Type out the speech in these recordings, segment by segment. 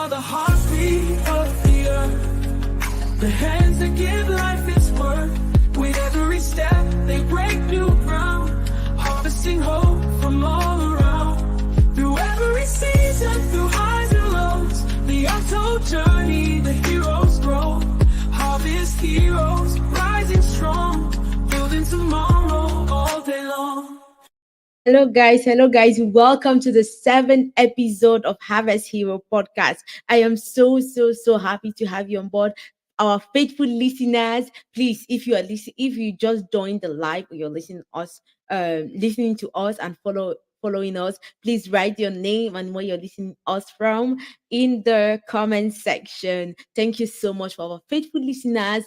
are the heartbeat of the earth, the hands that give life its worth. With every step, they break new ground, harvesting hope from all around. Through every season, through highs and lows, the untold journey, the heroes grow. Harvest heroes, rising strong, building tomorrow all day long. Hello, guys. Hello, guys. Welcome to the 7th episode of Harvest Hero podcast. I am so happy to have you on board. Our faithful listeners, please, if if you just joined the live or you're listening to us and following us, please write your name and where you're listening us from in the comment section. Thank you so much for our faithful listeners.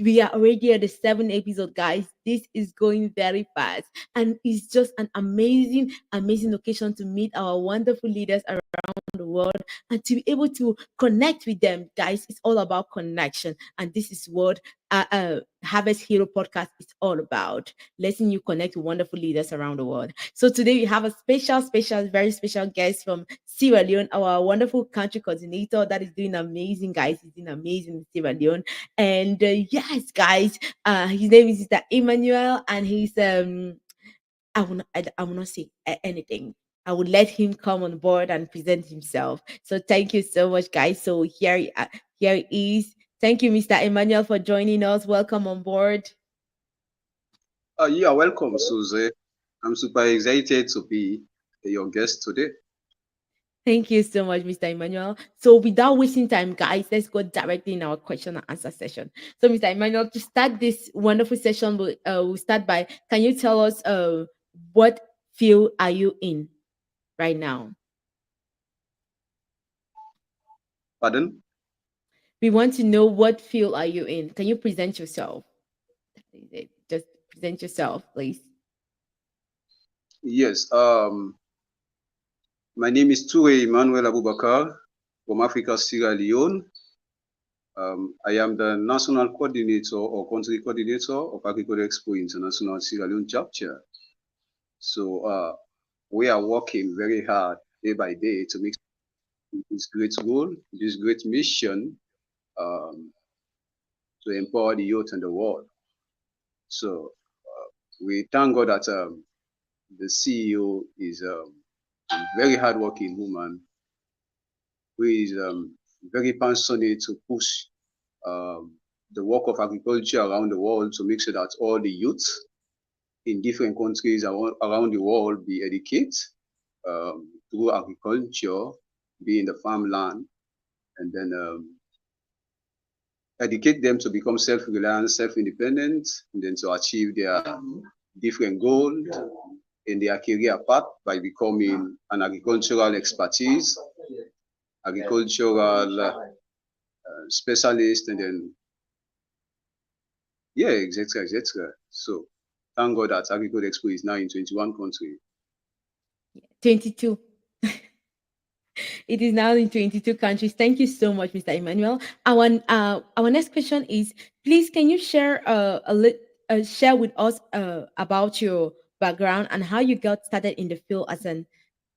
We are already at the 7th episode, guys. This is going very fast, and it's just an amazing occasion to meet our wonderful leaders around the world and to be able to connect with them, guys. It's all about connection, and this is what Harvest Hero podcast is all about, letting you connect with wonderful leaders around the world. So today we have a very special guest from Sierra Leone, our wonderful country coordinator that is doing amazing, guys. He's doing amazing in Sierra Leone. And yes, guys, his name is Mr. Emmanuel, and he's I will not say anything. I will let him come on board and present himself. So thank you so much, guys. So here he is. Thank you, Mr. Emmanuel, for joining us. Welcome on board. You are welcome, Susie. I'm super excited to be your guest today. Thank you so much, Mr. Emmanuel. So without wasting time, guys, let's go directly in our question and answer session. So, Mr. Emmanuel, to start this wonderful session, we'll start by, can you tell us what field are you in right now? Pardon? We want to know what field are you in. Can you present yourself? Just present yourself, please. Yes. My name is Emmanuel Abu Bakarr from Africa, Sierra Leone. I am the National Coordinator or Country Coordinator of Agricodeexpo International Sierra Leone chapter. So we are working very hard day by day to make this great goal, this great mission to empower the youth in the world. So we thank God that the CEO is a very hardworking woman who is very passionate to push the work of agriculture around the world to make sure that all the youth in different countries around the world be educated through agriculture, be in the farmland, and then educate them to become self-reliant, self-independent, and then to achieve their different goals in their career path by becoming an agricultural expertise, agricultural specialist, and then etc. So thank God that Agricodeexpo is now in 21 countries. 22. It is now in 22 countries. Thank you so much, Mr. Emmanuel. Our next question is, please, can you share share with us about your background and how you got started in the field as an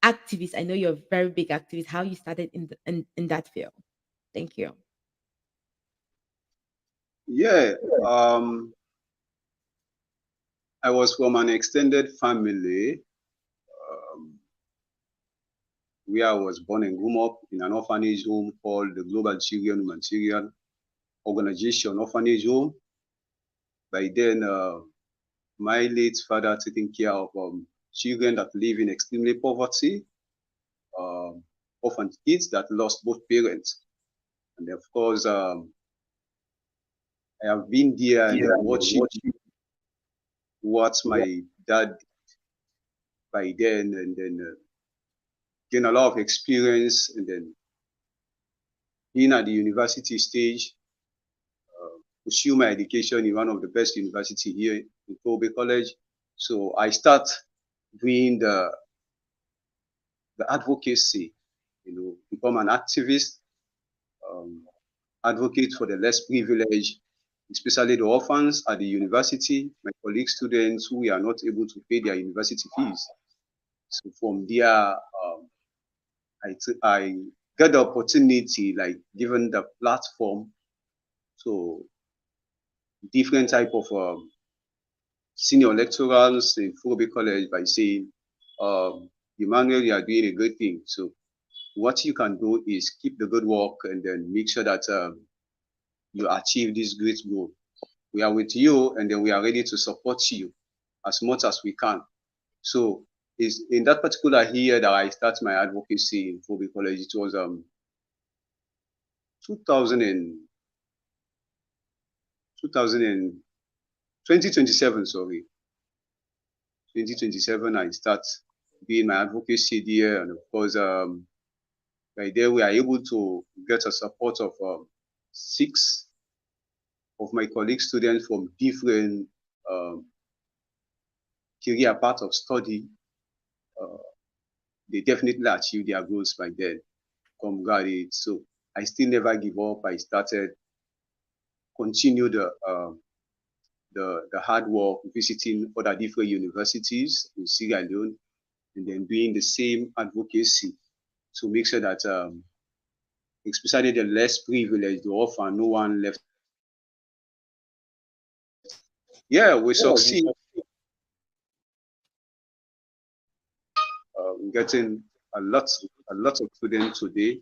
activist? I know you're a very big activist. How you started in that field? Thank you. Yeah, I was from an extended family where I was born and grew up in an orphanage home called the Global Children Humanitarian Organization Orphanage Home. By then, my late father taking care of children that live in extremely poverty, orphan kids that lost both parents. And of course, I have been there and watching what my dad did by then, and then gain a lot of experience, and then being at the university stage, pursue my education in one of the best university here in Kobe College. So I start doing the advocacy, become an activist, advocate for the less privileged, especially the orphans at the university, my colleague students who are not able to pay their university fees. So from there, I get the opportunity, like given the platform, so different type of senior lecturers in Furobe College by saying, Emmanuel, you are doing a good thing. So what you can do is keep the good work and then make sure that you achieve this great goal. We are with you, and then we are ready to support you as much as we can. So it's in that particular year that I started my advocacy in Furobe College. It was 2000 and 2027, sorry. 2027, I start doing my advocacy there. And of course, by there we are able to get a support of 6 of my colleague students from different career path of study. They definitely achieved their goals by then, come graduate. So I still never give up. I started, continue the hard work, visiting other different universities in Sierra Leone, and then doing the same advocacy to make sure that, especially the less privileged, the orphan, no one left. Yeah, we succeed getting a lot of students today.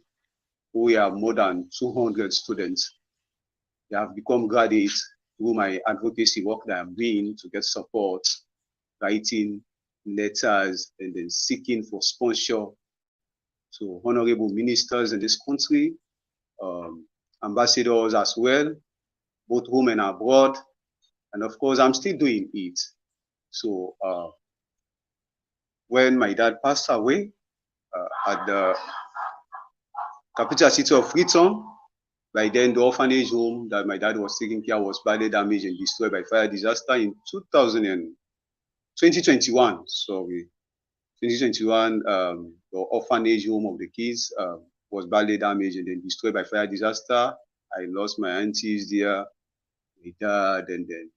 We have more than 200 students. They have become graduates through my advocacy work that I'm doing to get support, writing letters, and then seeking for sponsor to honorable ministers in this country, ambassadors as well, both home and abroad. And of course, I'm still doing it. So when my dad passed away at the capital city of Freetown, by then the orphanage home that my dad was taking care of was badly damaged and destroyed by fire disaster in 2021. Sorry, 2021, the orphanage home of the kids was badly damaged and then destroyed by fire disaster. I lost my aunties there, my dad, and then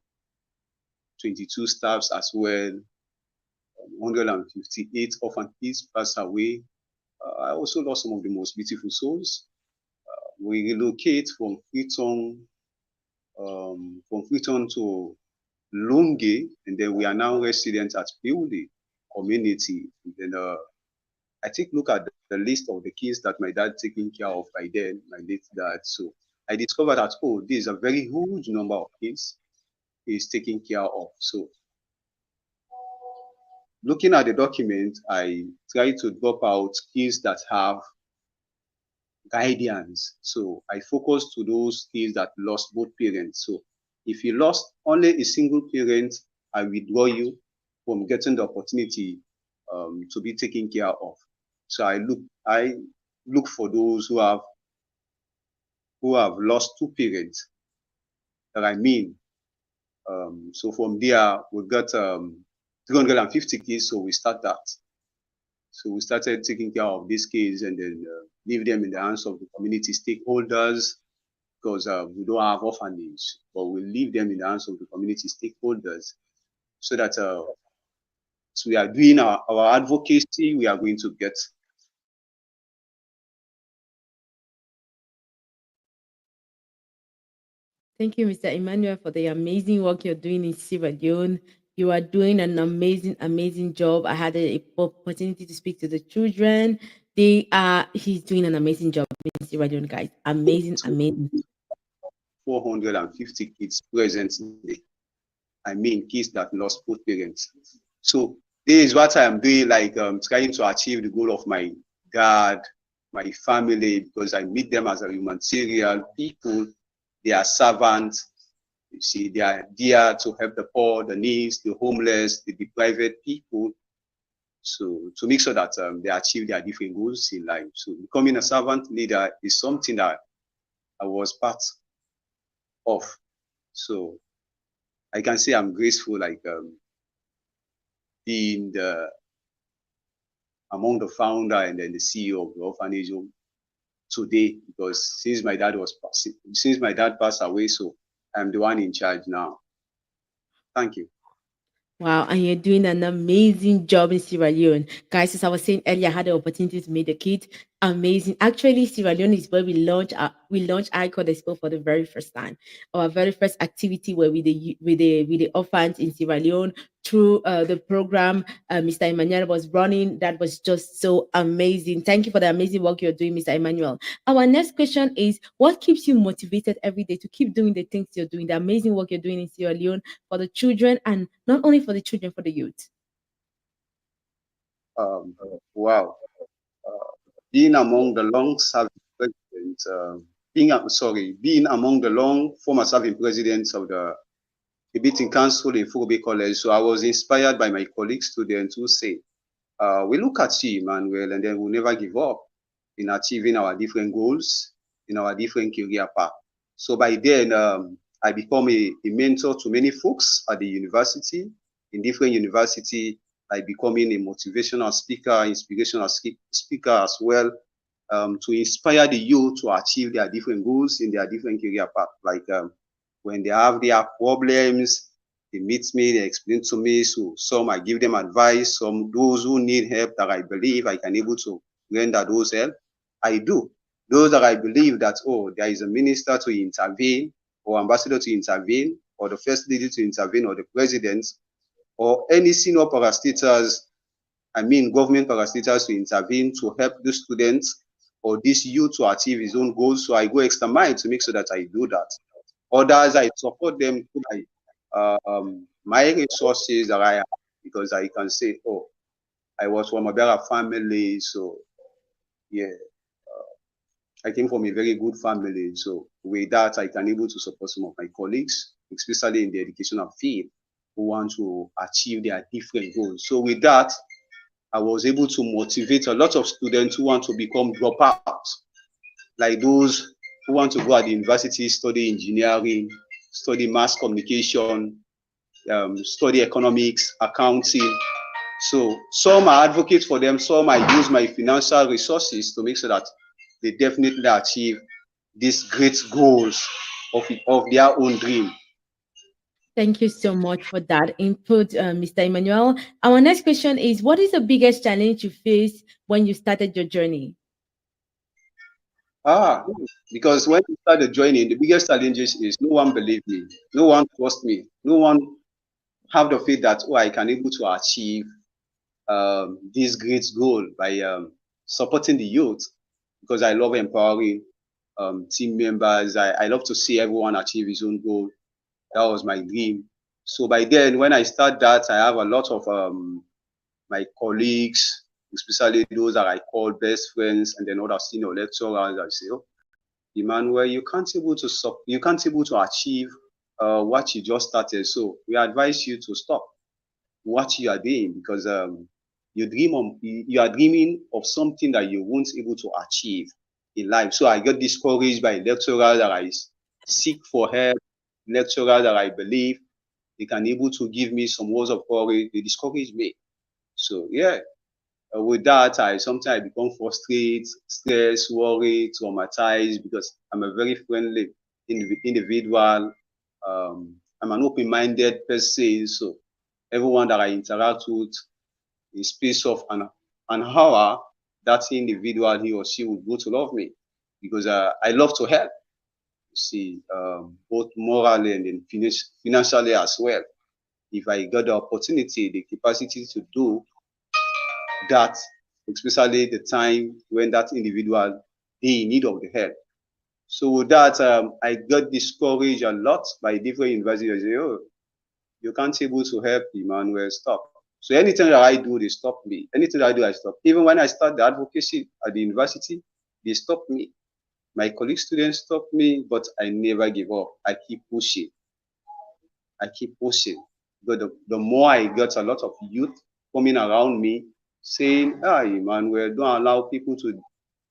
22 staffs as well. 158 orphan kids passed away. I also lost some of the most beautiful souls. We relocate from Freetown to Lunge, and then we are now residents at Peule community. And then I take a look at the list of the kids that my dad taking care of by then, my late dad. So I discovered that, oh, this is a very huge number of kids he's taking care of. So looking at the document, I try to drop out kids that have guidance. So I focus to those kids that lost both parents. So if you lost only a single parent, I withdraw you from getting the opportunity to be taken care of. So I look for those who have lost 2 parents. That I mean. So from there we got 350 kids. So we start that. So we started taking care of these kids and then leave them in the hands of the community stakeholders, because we don't have orphanage, but we leave them in the hands of the community stakeholders so that so we are doing our advocacy, we are going to get. Thank you, Mr. Emmanuel, for the amazing work you're doing in Sierra Leone. You are doing an amazing job. I had an opportunity to speak to the children. He's doing an amazing job in Sierra Leone, guys. Amazing. 450 kids presently. I mean, kids that lost both parents. So this is what I am doing, like trying to achieve the goal of my dad, my family, because I meet them as a humanitarian people. They are servants. You see, they are there to help the poor, the needs, the homeless, the deprived people. So to make sure that they achieve their different goals in life. So becoming a servant leader is something that I was part of. So I can say I'm graceful, like being among the founder and then the CEO of the orphanage home today, because since my dad passed away, so I'm the one in charge now. Thank you. Wow, and you're doing an amazing job in Sierra Leone. Guys, as I was saying earlier, I had the opportunity to meet the kids. Amazing. Actually, Sierra Leone is where we launched ICOD Expo for the very first time. Our very first activity where with the orphans in Sierra Leone through the program Mr. Emmanuel was running. That was just so amazing. Thank you for the amazing work you're doing, Mr. Emmanuel. Our next question is, what keeps you motivated every day to keep doing the things you're doing, the amazing work you're doing in Sierra Leone for the children, and not only for the children, for the youth? Um, wow. Being among the long-serving presidents, being among the long former serving presidents of the debating council in Furubi College. So I was inspired by my colleague students who say, we look at you, Emmanuel, and then we'll never give up in achieving our different goals in our different career path. So by then, I become a mentor to many folks at the university, in different university, like becoming a motivational speaker, inspirational speaker as well, to inspire the youth to achieve their different goals in their different career path. Like when they have their problems, they meet me, they explain to me. So some I give them advice, some those who need help that I believe I can able to render those help, I do. Those that I believe that, oh, there is a minister to intervene, or ambassador to intervene, or the first lady to intervene, or the president, or any senior parastatals, I mean government parastatals to intervene to help the students or this youth to achieve his own goals. So I go extra mile to make sure that I do that. Others, I support them through my resources that I have, because I can say, oh, I was from a better family, so yeah, I came from a very good family. So with that, I can able to support some of my colleagues, especially in the educational field, who want to achieve their different goals. So with that, I was able to motivate a lot of students who want to become dropouts, like those who want to go at the university, study engineering, study mass communication, study economics, accounting. So some are advocates for them, some I use my financial resources to make sure that they definitely achieve these great goals of their own dream. Thank you so much for that input, Mr. Emmanuel. Our next question is, what is the biggest challenge you faced when you started your journey? Ah, because when you started joining, the biggest challenges is no one believed me, no one trust me, no one have the faith that, oh, I can able to achieve this great goal by supporting the youth, because I love empowering team members. I love to see everyone achieve his own goal. That was my dream. So by then, when I start that, I have a lot of my colleagues, especially those that I call best friends, and then other senior lecturers. I say, oh, Emmanuel, you can't able to achieve what you just started. So we advise you to stop what you are doing, because you are dreaming of something that you won't able to achieve in life. So I got discouraged by lecturers that I seek for help, lecturers that I believe they can able to give me some words of courage. They discourage me. So yeah, with that, I sometimes I become frustrated, stressed, worried, traumatized, because I'm a very friendly individual. I'm an open-minded person. So everyone that I interact with, in space of an hour, that individual, he or she will go to love me, because I love to help. See, both morally and then financially as well. If I got the opportunity, the capacity to do that, especially the time when that individual is in need of the help. So with that, I got discouraged a lot by different universities. They say, oh, you can't able to help Emmanuel, stop. So anything that I do, they stop me. Anything that I do, I stop. Even when I start the advocacy at the university, they stop me. My colleague students stop me, but I never give up. I keep pushing. I keep pushing. But the more I got a lot of youth coming around me saying, ah, Emmanuel, don't allow people to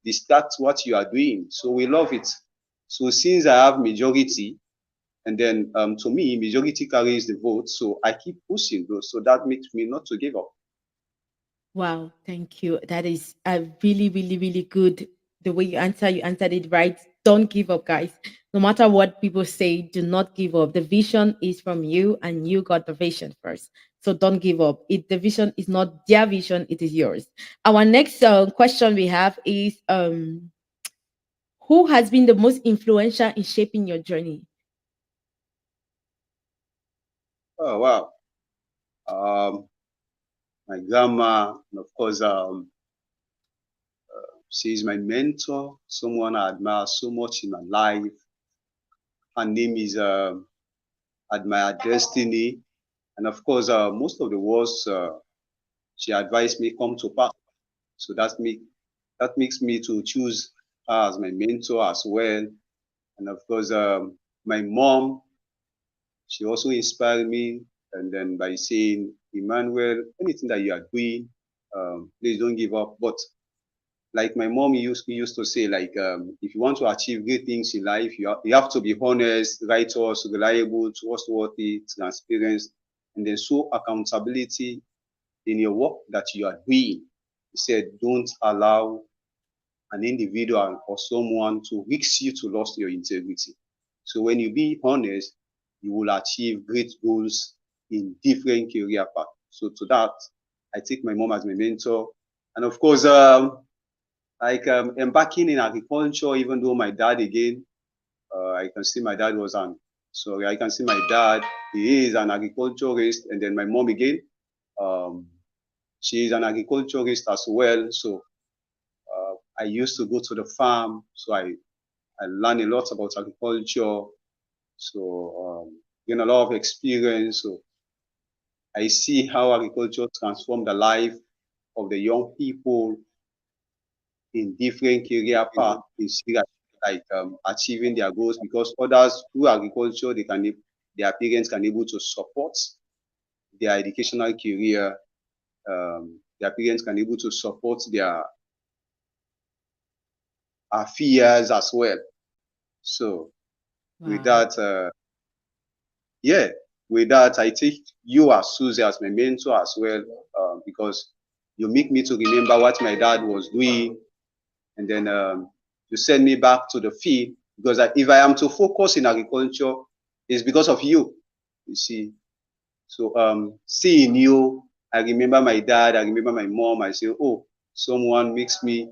distract what you are doing. So we love it. So since I have majority, and then to me, majority carries the vote. So I keep pushing those. So that makes me not to give up. Wow, thank you. That is a really, really, really good. The way you answered it right. Don't give up, guys. No matter what people say, do not give up. The vision is from you, and you got the vision first. So don't give up. The vision is not their vision, it is yours. Our next question we have is who has been the most influential in shaping your journey? Oh wow. My grandma, and of course, she's my mentor, someone I admire so much in my life. Her name is Admire Destiny. And of course, most of the words she advised me come to pass. So that makes me to choose her as my mentor as well. And of course, my mom, she also inspired me. And then by saying, Emmanuel, anything that you are doing, please don't give up. But like my mom used to say, like if you want to achieve great things in life, you have to be honest, righteous, reliable, trustworthy, transparent, and then show accountability in your work that you are doing. He said, don't allow an individual or someone to risk you to lose your integrity. So when you be honest, you will achieve great goals in different career paths. So to that, I take my mom as my mentor. And of course, embarking in agriculture, even though my dad again, I can see my dad was an, sorry, I can see my dad, he is an agriculturist. And then my mom again, um, she is an agriculturist as well. So I used to go to the farm, so I learned a lot about agriculture. So gain a lot of experience. So I see how agriculture transformed the life of the young people in different career paths in Syria, like achieving their goals, because others through agriculture their parents can able to support their educational career. Their parents can able to support their affairs as well. So with Wow. that, yeah, with that, I take you as Susie as my mentor as well, because you make me to remember what my dad was doing, and then you send me back to the field, because if I am to focus in agriculture, it's because of you. You see, so seeing you, I remember my dad, I remember my mom. I say, oh, someone makes me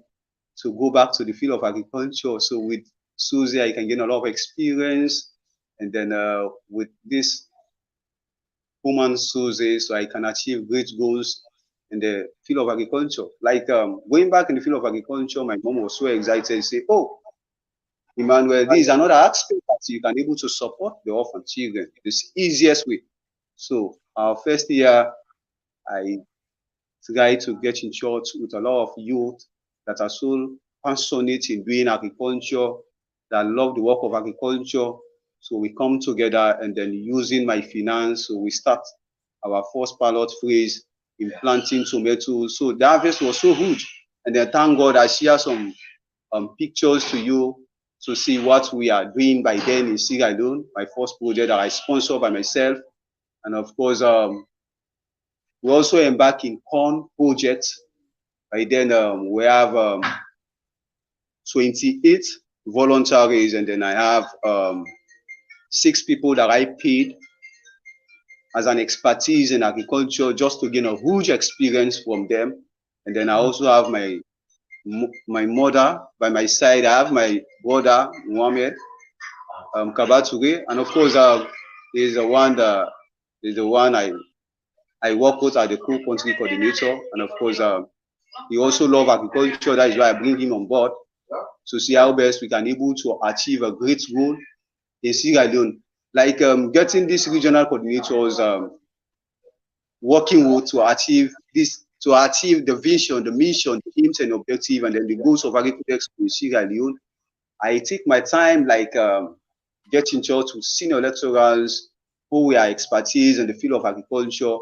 to go back to the field of agriculture. So with Susie, I can gain a lot of experience, and then with this woman Susie, so I can achieve great goals in the field of agriculture. Like going back in the field of agriculture, my mom was so excited. Say, "Oh, Emmanuel, this is another aspect that you can able to support the orphan children. This easiest way." So our first year, I try to get in touch with a lot of youth that are so passionate in doing agriculture, that love the work of agriculture. So we come together, and then using my finance, so we start our first pilot phase in planting tomatoes. So the harvest was so huge. And then thank God I share some pictures to you to see what we are doing by then in Sierra Leone, my first project that I sponsored by myself. And of course, we also embark in corn projects. By then, we have 28 voluntaries, and then I have 6 people that I paid as an expertise in agriculture just to gain a huge experience from them. And then I also have my mother by my side. I have my brother Mohammed Kabature, and of course, he's the one that is the one I work with as the country coordinator. And of course, he also loves agriculture. That is why I bring him on board to see how best we can able to achieve a great goal in Sierra Leone. Like getting these regional coordinators working with to achieve this, to achieve the vision, the mission, the aims and objective, and then the goals of Agricodeexpo in Sierra Leone. I take my time, like get in touch with senior lecturers who are expertise in the field of agriculture.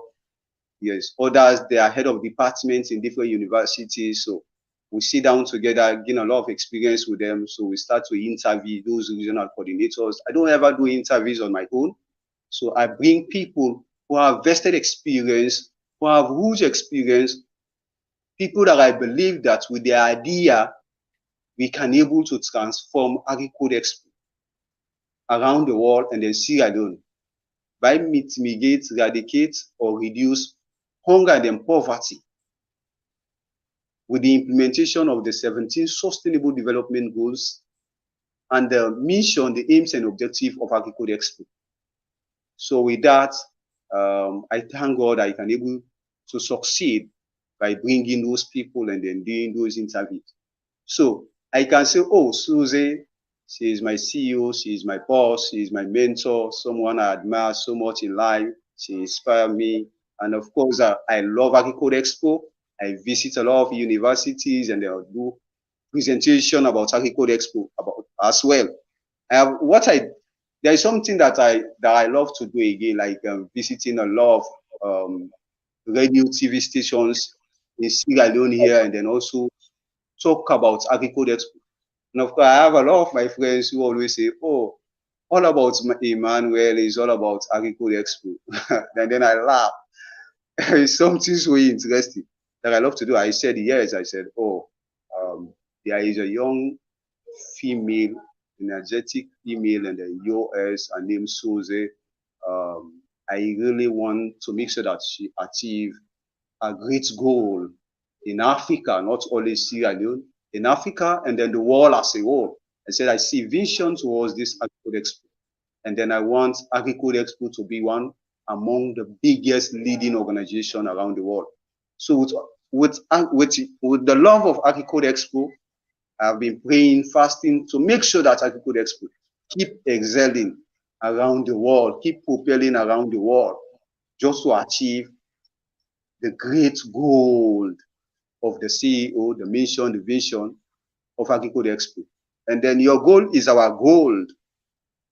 Yes, others, they are head of departments in different universities. So we sit down together, gain a lot of experience with them. So we start to interview those regional coordinators. I don't ever do interviews on my own. So I bring people who have vested experience, who have huge experience, people that I believe that with their idea, we can able to transform Agricodeexpo around the world and then Sierra Leone. by mitigate, eradicate, or reduce hunger and poverty with the implementation of the 17 Sustainable Development Goals and the mission, the aims and objective of Agricodeexpo. So with that, I thank God I can able to succeed by bringing those people and then doing those interviews. So I can say, oh, Susie, she is my CEO, she is my boss, she is my mentor, someone I admire so much in life. She inspired me. And of course, I love Agricodeexpo. I visit a lot of universities and they'll do presentation about Agricodeexpo about as well. There is something that I love to do again, like visiting a lot of radio TV stations in Sierra Leone here, and then also talk about Agricodeexpo. And of course, I have a lot of my friends who always say, "Oh, all about Emmanuel is all about Agricodeexpo," and then I laugh. It's something so interesting that I love to do. I said yes. I said, "Oh, there is a young female, energetic female in the US, her name Susie. I really want to make sure that she achieve a great goal in Africa, not only Sierra Leone, in Africa, and then the world as a whole." I said, I see vision towards this Agricodeexpo. And then I want Agricodeexpo to be one among the biggest leading organization around the world. So with the love of Agricodeexpo, I've been praying, fasting to make sure that Agricodeexpo keep excelling around the world, keep propelling around the world, just to achieve the great goal of the CEO, the mission, the vision of Agricodeexpo. And then your goal is our goal.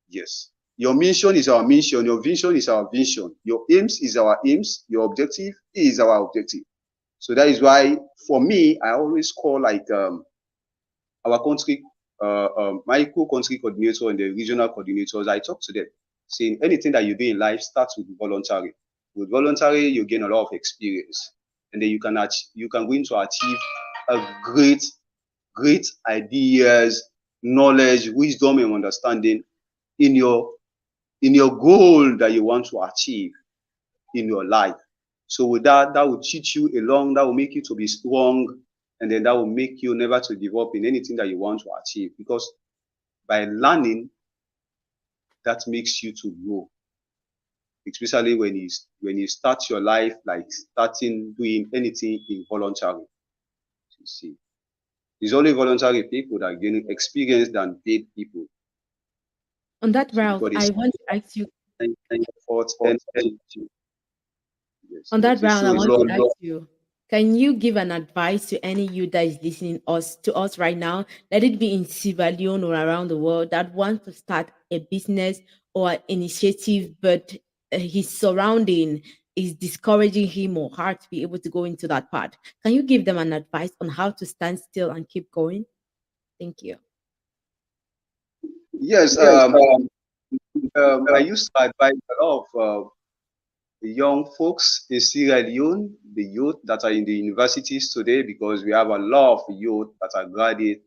Yes. Your mission is our mission. Your vision is our vision. Your aims is our aims. Your objective is our objective. So that is why, for me, I always call like our country, my co-country coordinator and the regional coordinators. I talk to them, saying anything that you do in life starts with voluntary. With voluntary, you gain a lot of experience, and then you can go into achieve a great ideas, knowledge, wisdom, and understanding in your goal that you want to achieve in your life. So with that will teach you along, that will make you to be strong, and then that will make you never to give up in anything that you want to achieve. Because by learning, that makes you to grow. Especially when you start your life, like starting doing anything involuntary. You see, it's only voluntary people that gain experience than paid people. On that, Ralph, I want to ask you. On that round, I want to ask you, can you give an advice to any youth that is listening to us right now? Let it be in Sierra Leone or around the world that wants to start a business or an initiative, but his surrounding is discouraging him or her to be able to go into that path. Can you give them an advice on how to stand still and keep going? Thank you. Yes, I used to advise a lot of young folks in Sierra Leone, the youth that are in the universities today, because we have a lot of youth that are graduate,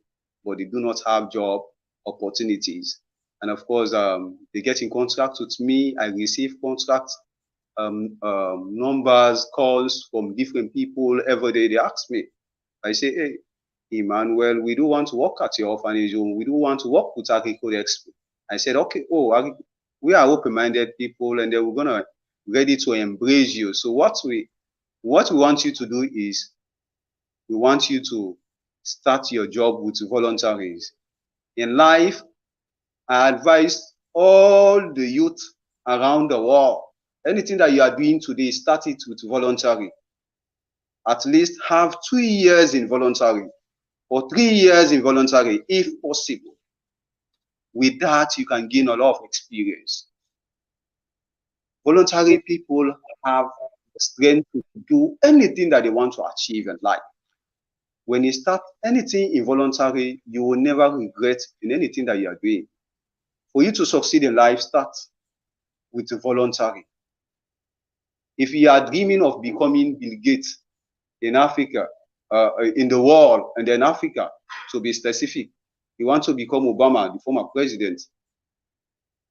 but they do not have job opportunities. And of course, they get in contact with me. I receive contract numbers, calls from different people every day. They ask me, I say, hey, Emmanuel, we do want to work at your orphanage home. We do want to work with Agricodeexpo. I said, okay, we are open-minded people, and then we're gonna ready to embrace you. So what we want you to do is we want you to start your job with voluntaries. In life, I advise all the youth around the world, anything that you are doing today, start it with voluntary. At least have 2 years in voluntary or 3 years in voluntary, if possible. With that, you can gain a lot of experience. Voluntary people have the strength to do anything that they want to achieve in life. When you start anything involuntary, you will never regret in anything that you are doing. For you to succeed in life, start with the voluntary. If you are dreaming of becoming Bill Gates in Africa, in the world, and then Africa, to be specific, you want to become Obama, the former president,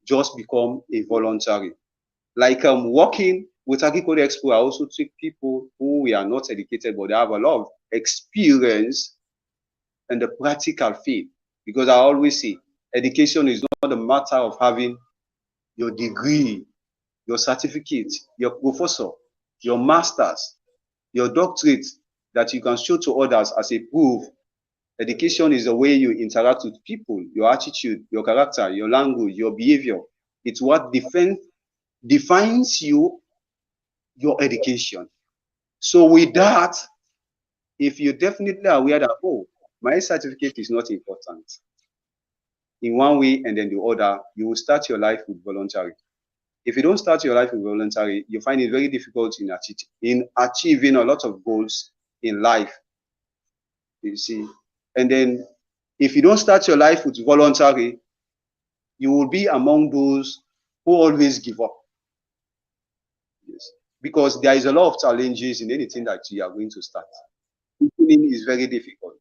just become a voluntary. Like working with Agricodeexpo, I also take people who we are not educated, but they have a lot of experience in the practical field. Because I always say, education is not a matter of having your degree, your certificate, your professor, your master's, your doctorate that you can show to others as a proof. Education is the way you interact with people, your attitude, your character, your language, your behavior. It's what defines you, your education. So with that, if you're definitely aware that, oh, my certificate is not important in one way and then the other, you will start your life with voluntary. If you don't start your life with voluntary, you find it very difficult in achieving a lot of goals in life. You see, and then if you don't start your life with voluntary, you will be among those who always give up. Yes, because there is a lot of challenges in anything that you are going to start. Beginning is very difficult.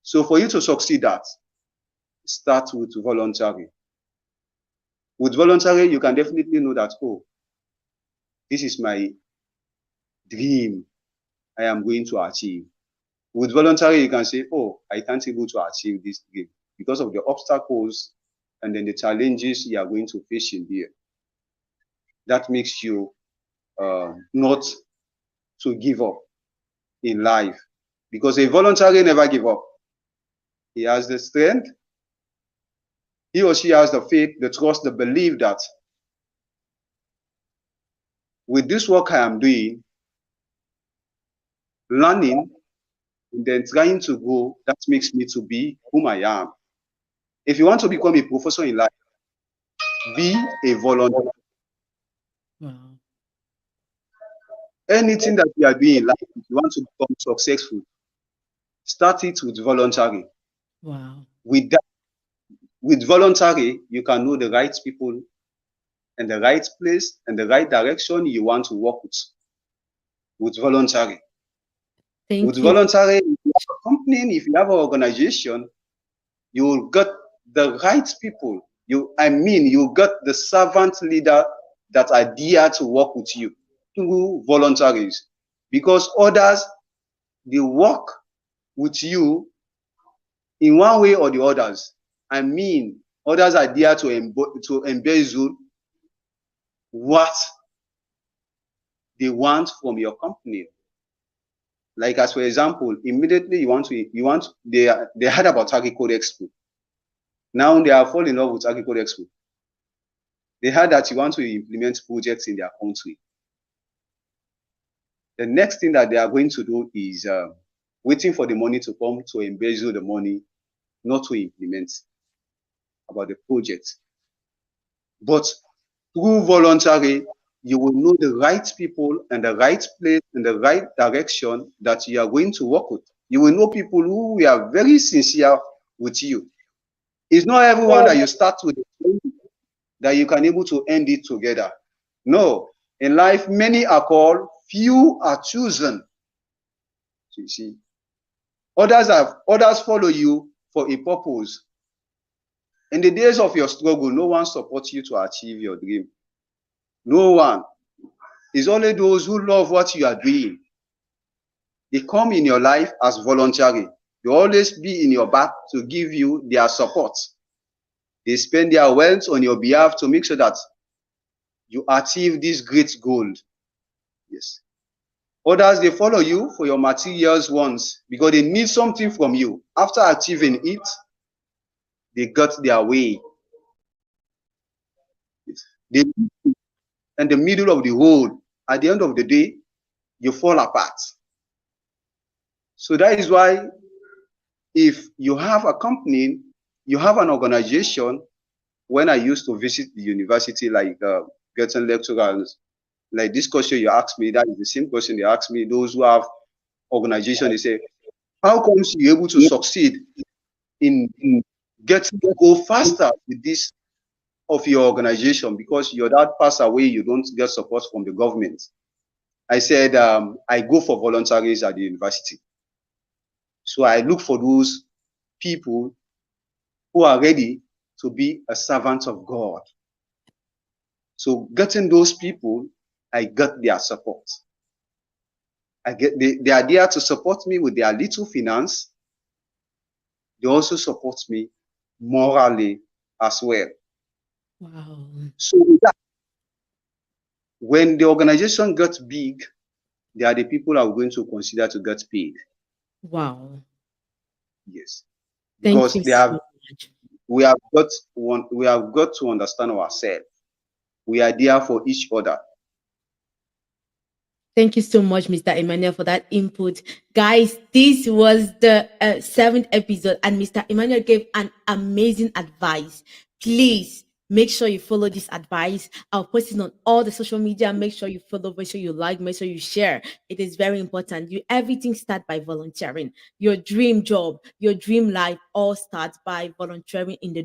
So for you to succeed that, start with voluntary. With voluntary, you can definitely know that, oh, this is my dream I am going to achieve. With voluntary, you can say, oh, I can't able to achieve this dream because of the obstacles and then the challenges you are going to face in there. That makes you not to give up in life, because a voluntary never give up. He has the strength, he or she has the faith, the trust, the belief that with this work I am doing, learning, and then trying to grow, that makes me to be whom I am. If you want to become a professor in life, be a volunteer. Wow. Anything that you are doing in life, if you want to become successful, start it with voluntary. Wow. With that, with voluntary, you can know the right people and the right place and the right direction you want to work with voluntary. Thank With you. voluntary, if you have a company, if you have an organization, you will get the right people. You get the servant leader that are there to work with you through voluntaries. Because others, they work with you in one way or the others. Others are there to embezzle what they want from your company. Like, as for example, immediately they heard about Agricodeexpo. Now they are falling in love with Agricodeexpo. They heard that you want to implement projects in their country. The next thing that they are going to do is waiting for the money to come to embezzle the money, not to implement about the project. But through voluntary, you will know the right people and the right place and the right direction that you are going to work with. You will know people who are very sincere with you. It's not everyone that you start with that you can able to end it together. No, in life, many are called, few are chosen. So you see, others follow you for a purpose. In the days of your struggle, no one supports you to achieve your dream. No one. It's only those who love what you are doing. They come in your life as voluntary. They always be in your back to give you their support. They spend their wealth on your behalf to make sure that you achieve this great goal. Yes. Others, they follow you for your materials once because they need something from you. After achieving it, they got their way. Yes. They in the middle of the road. At the end of the day, you fall apart. So that is why if you have a company, you have an organization. When I used to visit the university, like getting lecturers, like this question you asked me, that is the same question they asked me. Those who have organization, they say, how comes you're able to succeed in getting to go faster with this of your organization? Because your dad passed away, you don't get support from the government. I said, I go for voluntaries at the university. So I look for those people who are ready to be a servant of God. So getting those people, I got their support. They are there to support me with their little finance. They also support me morally as well. Wow. So when the organization gets big, they are the people I'm going to consider to get paid. Wow. Yes, Thank because you so much. we have got to understand ourselves. We are there for each other. Thank you so much, Mr. Emmanuel, for that input. Guys, this was the seventh episode, and Mr. Emmanuel gave an amazing advice. Please make sure you follow this advice. I'll post it on all the social media. Make sure you follow, make sure you like, make sure you share. It is very important. You everything starts by volunteering. Your dream job, your dream life all starts by volunteering in the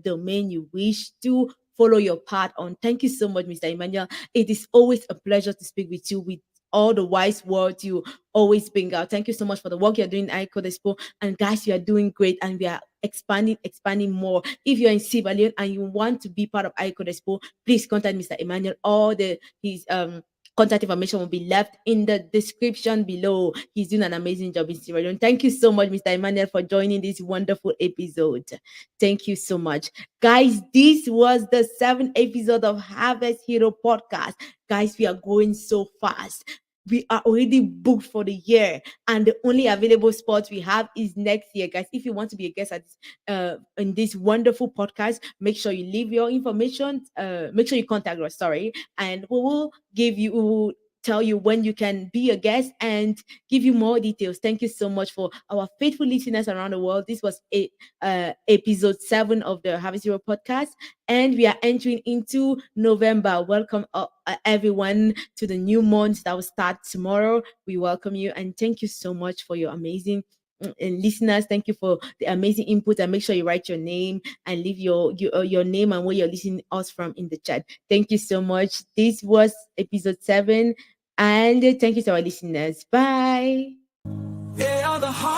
domain you wish to follow your path on. Thank you so much, Mr. Emmanuel. It is always a pleasure to speak with you with all the wise words you always bring out. Thank you so much for the work you're doing at Agricodeexpo. And guys, you are doing great and we are expanding more. If you're in Sierra Leone and you want to be part of Agricodeexpo, please contact Mr. Emmanuel. All the his contact information will be left in the description below. He's doing an amazing job in Sierra Leone. Thank you so much, Mr. Emmanuel, for joining this wonderful episode. Thank you so much. Guys, this was the seventh episode of Harvest Hero Podcast. Guys, we are going so fast. We are already booked for the year, and the only available spot we have is next year, guys. If you want to be a guest at in this wonderful podcast, make sure you leave your information. Make sure you contact us. Sorry, and we will tell you when you can be a guest and give you more details. Thank you so much for our faithful listeners around the world. This was episode 7 of the Harvest Hero podcast, and we are entering into November. Welcome everyone to the new month that will start tomorrow. We welcome you and thank you so much for your amazing and listeners. Thank you for the amazing input, and make sure you write your name and leave your name and where you're listening us from in the chat. Thank you so much. This was episode 7, and thank you to our listeners. Bye. They are the heart